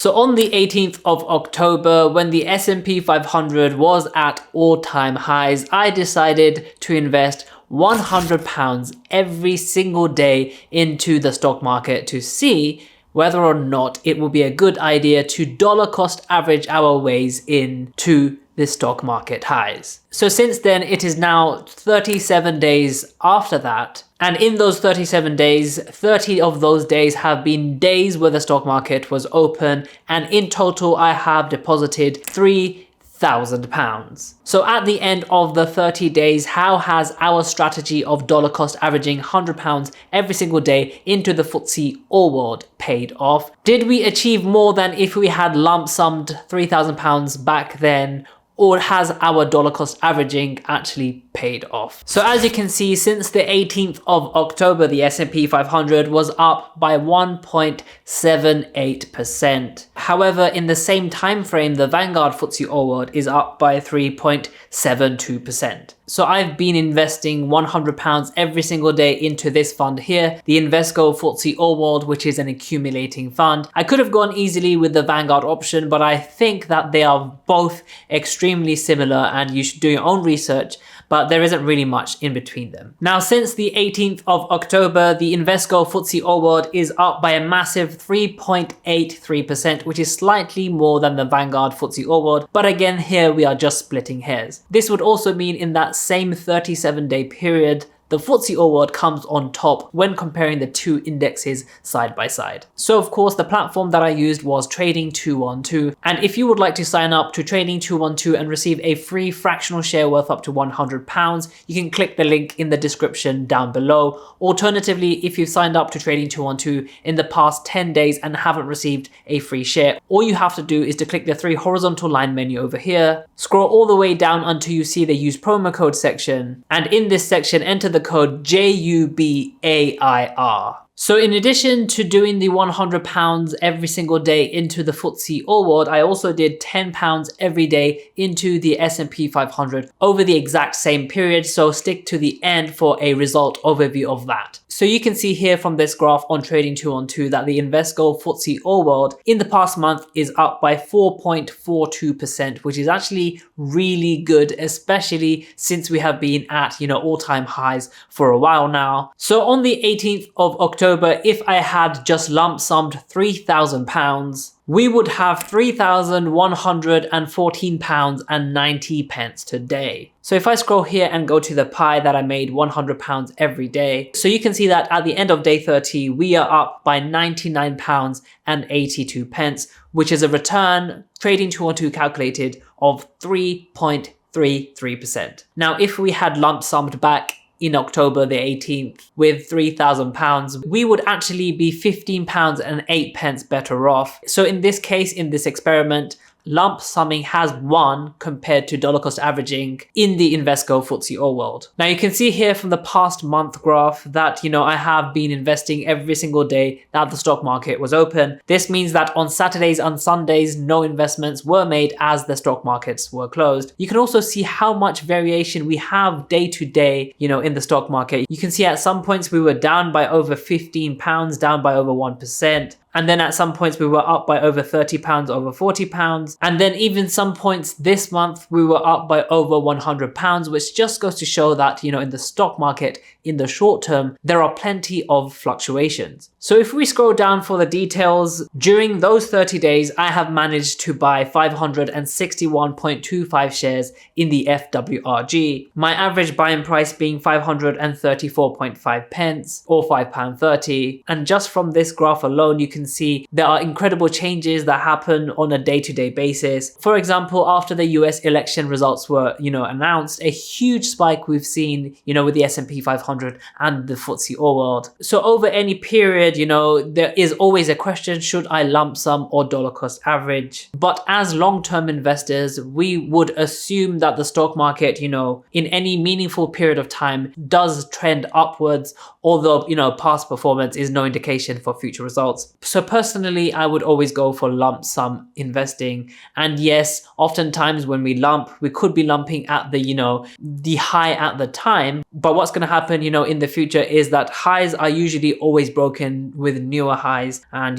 So on the 18th of October, when the S&P 500 was at all-time highs, I decided to invest £100 every single day into the stock market to see whether or not it will be a good idea to dollar cost average our ways into the stock market highs. So since then, it is now 37 days after that. And in those 37 days, 30 of those days have been days where the stock market was open. And in total, I have deposited £3,000. So at the end of the 30 days, how has our strategy of dollar cost averaging £100 every single day into the FTSE All World paid off? Did we achieve more than if we had lump summed £3,000 back then? Or has our dollar cost averaging actually paid off? So as you can see, since the 18th of October, the S&P 500 was up by 1.78%. However, in the same time frame, the Vanguard FTSE All World is up by 3.72%. So I've been investing £100 every single day into this fund here, the Invesco FTSE All World, which is an accumulating fund. I could have gone easily with the Vanguard option, but I think that they are both extremely similar and you should do your own research, but there isn't really much in between them. Now, since the 18th of October, the Invesco FTSE All World is up by a massive 3.83%, which is slightly more than the Vanguard FTSE All World. But again, here we are just splitting hairs. This would also mean in that same 37-day period, the FTSE All World comes on top when comparing the two indexes side by side. So of course, the platform that I used was Trading 212. And if you would like to sign up to Trading 212 and receive a free fractional share worth up to £100, you can click the link in the description down below. Alternatively, if you've signed up to Trading 212 in the past 10 days and haven't received a free share, all you have to do is to click the three horizontal line menu over here, scroll all the way down until you see the use promo code section. And in this section, enter the code JUBAIR. So in addition to doing the £100 every single day into the FTSE All World, I also did £10 every day into the S&P 500 over the exact same period. So stick to the end for a result overview of that. So you can see here from this graph on Trading 212 that the Invesco FTSE All World in the past month is up by 4.42%, which is actually really good, especially since we have been at, all-time highs for a while now. So on the 18th of October, if I had just lump summed £3,000, we would have £3,114.90 today. So if I scroll here and go to the pie that I made £100 every day, so you can see that at the end of day 30, we are up by £99.82, which is a return, Trading 212 calculated, of 3.33%. Now, if we had lump summed back in October the 18th with £3,000, we would actually be £15.08 better off. So in this case, in this experiment, lump summing has won compared to dollar cost averaging in the Invesco FTSE All World. Now you can see here from the past month graph that, I have been investing every single day that the stock market was open. This means that on Saturdays and Sundays, no investments were made as the stock markets were closed. You can also see how much variation we have day to day, in the stock market. You can see at some points we were down by over £15, down by over 1%. And then at some points we were up by over £30, over £40. And then even some points this month we were up by over £100, which just goes to show that, in the stock market, in the short term, there are plenty of fluctuations. So if we scroll down for the details, during those 30 days, I have managed to buy 561.25 shares in the FWRG. My average buying price being 534.5 pence or £5.30. And just from this graph alone, you can see there are incredible changes that happen on a day-to-day basis. For example, after the US election results were, announced, a huge spike we've seen, with the S&P 500 and the FTSE All World. So over any period, there is always a question, should I lump sum or dollar cost average? But as long-term investors, we would assume that the stock market, in any meaningful period of time does trend upwards, although, past performance is no indication for future results. So personally, I would always go for lump sum investing. And yes, oftentimes when we lump, we could be lumping at the, the high at the time. But what's going to happen happen, in the future is that highs are usually always broken with newer highs, and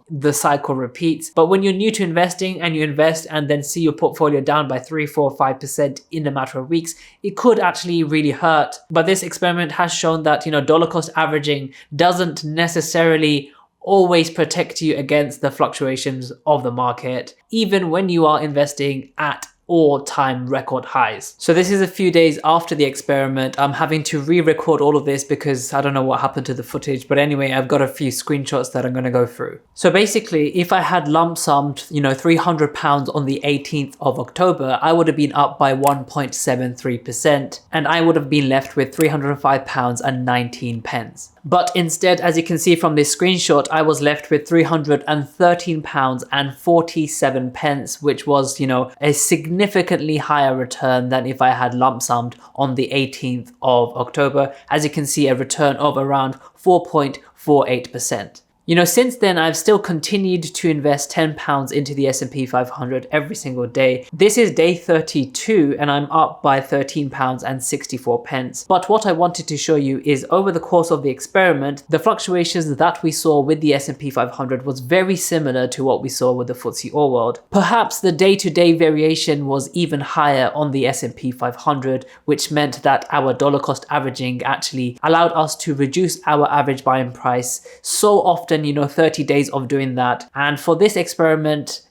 the cycle repeats. But when you're new to investing and you invest and then see your portfolio down by 3, 4, 5% in a matter of weeks, it could actually really hurt. But this experiment has shown that, dollar cost averaging doesn't necessarily always protect you against the fluctuations of the market, even when you are investing at all-time record highs. So this is a few days after the experiment. I'm having to re-record all of this because I don't know what happened to the footage, but anyway, I've got a few screenshots that I'm going to go through. So basically, if I had lump summed, £300 on the 18th of October, I would have been up by 1.73%, and I would have been left with £305 and 19 pence. But instead, as you can see from this screenshot, I was left with £313 and 47 pence, which was, a significantly higher return than if I had lump summed on the 18th of October. As you can see, a return of around 4.48%. Since then, I've still continued to invest £10 into the S&P 500 every single day. This is day 32 and I'm up by £13 and 64 pence. But what I wanted to show you is over the course of the experiment, the fluctuations that we saw with the S&P 500 was very similar to what we saw with the FTSE All World. Perhaps the day-to-day variation was even higher on the S&P 500, which meant that our dollar cost averaging actually allowed us to reduce our average buying price so often, 30 days of doing that. And for this experiment,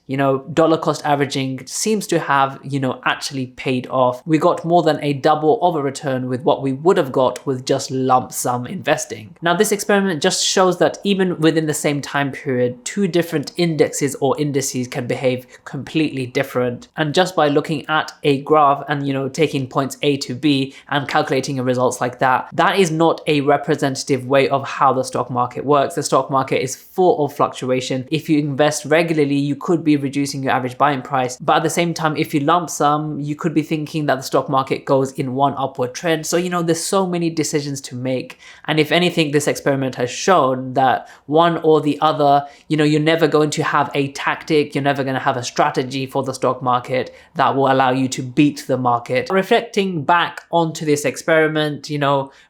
dollar cost averaging seems to have, actually paid off. We got more than a double of a return with what we would have got with just lump sum investing. Now, this experiment just shows that even within the same time period, two different indexes or indices can behave completely different. And just by looking at a graph and, taking points A to B and calculating results like that, that is not a representative way of how the stock market works. The stock market is full of fluctuation. If you invest regularly, you could be reducing your average buying price, but at the same time, if you lump sum, you could be thinking that the stock market goes in one upward trend. So there's so many decisions to make, and if anything, this experiment has shown that one or the other, you're never going to have a tactic, you're never going to have a strategy for the stock market that will allow you to beat the market. Reflecting back onto this experiment,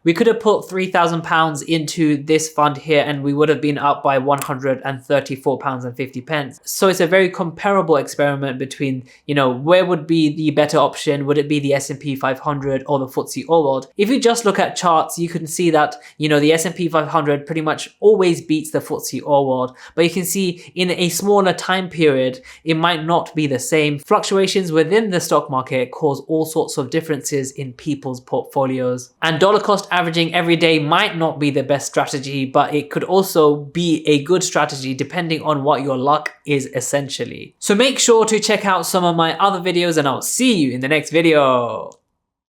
we could have put £3,000 into this fund here and we would have been up by £134 and 50 pence. So it's a very comparable experiment between, where would be the better option? Would it be the S&P 500 or the FTSE All World? If you just look at charts, you can see that, the S&P 500 pretty much always beats the FTSE All World. But you can see in a smaller time period, it might not be the same. Fluctuations within the stock market cause all sorts of differences in people's portfolios. And dollar cost averaging every day might not be the best strategy, but it could also be a good strategy depending on what your luck is essentially. So make sure to check out some of my other videos and I'll see you in the next video.